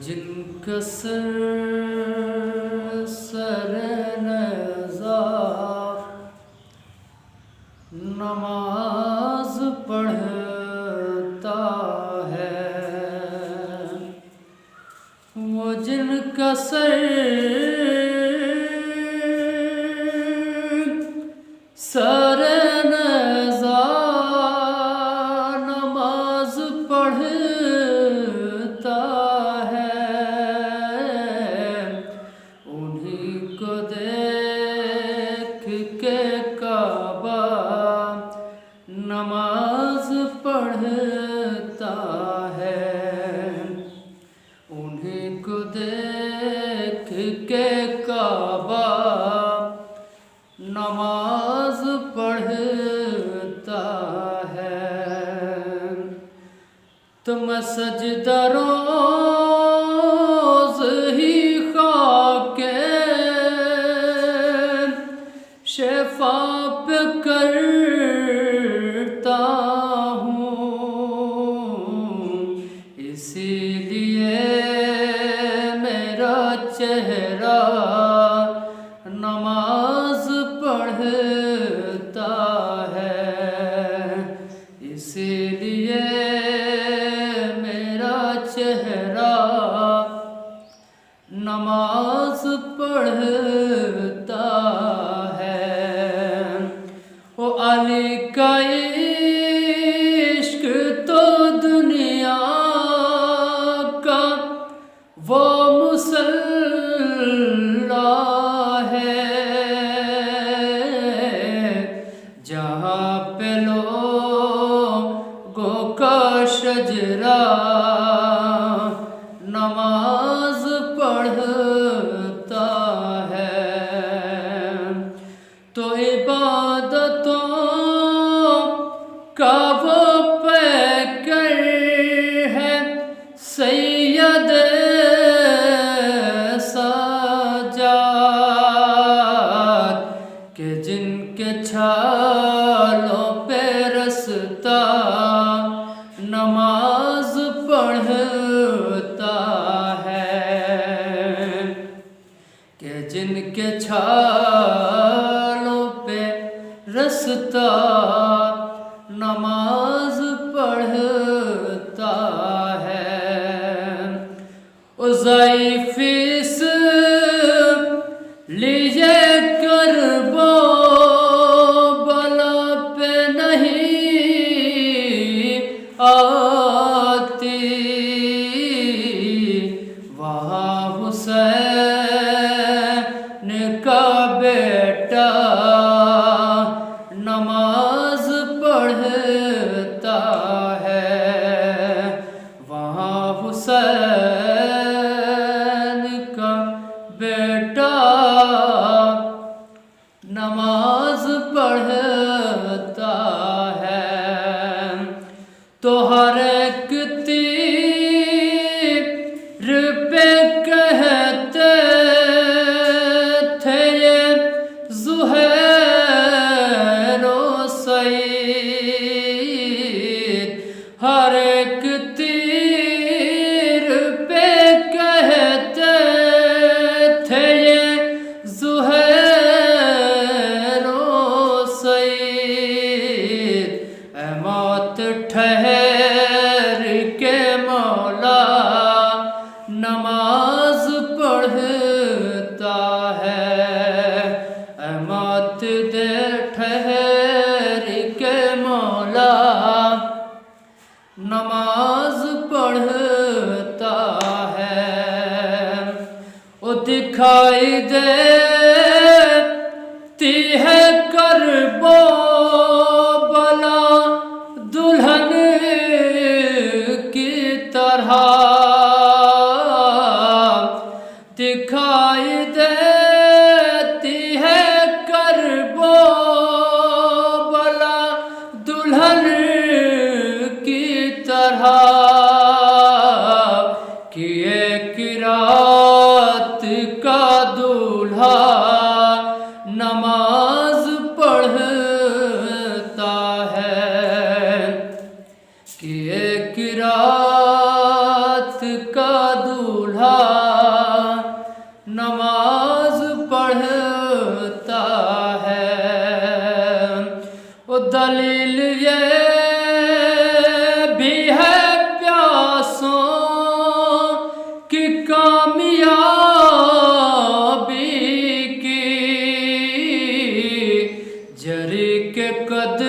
जिनका सरनज़ा नमाज पढ़ता है, वो जिनका सरनज़ा नमाज पढ़ता है, उन्हीं को देख के काबा नमाज पढ़ता है, उन्हीं को देख के काबा नमाज पढ़ता है। तुम सजदा रोज़ ही खाके शफ़ा पे करता हूँ, इसीलिए मेरा चेहरा नमाज पढ़ता है, इसीलिए मेरा चेहरा नमाज पढ़ता है। वो अली का इश्क तो दुनिया का वो मुसल्ला है, जहाँ पे लोगों का शजरा नमाज पढ़ता है। तो इबादतों का वो पैकर है सैयद साजाद के, जिनके छालों पे रसता नमाज पढ़ता है, के जिनके छालों पे रसता नमाज पढ़ता है। ज़ईफ़िस लिए करबो बला पे नहीं आती, वहाँ हुसैन का बेटा नमाज पढ़ता है, वहाँ हुसैन का बेटा नमाज पढ़ता है। तो हर एक तीर पे कहते थे ये ज़ुहैर सईद, हर एक तीर पे कहते थे ये ज़ुहैर सईद, ऐ मौत ठहर के मौला नमाज पढ़ता है, ऐ मौत दे ठहर के मौला नमाज पढ़ता है। वो दिखाई देती है करबो बला दुल्हन की तरह, दिखाई देती है करबो बला दुल्हन की तरह, कि एक रात का दूल्हा नमाज पढ़ता है, कि एक रात का दूल्हा नमाज पढ़ता है। वो दलील ये भी है प्यासों की कामयाबी की, जरी के कद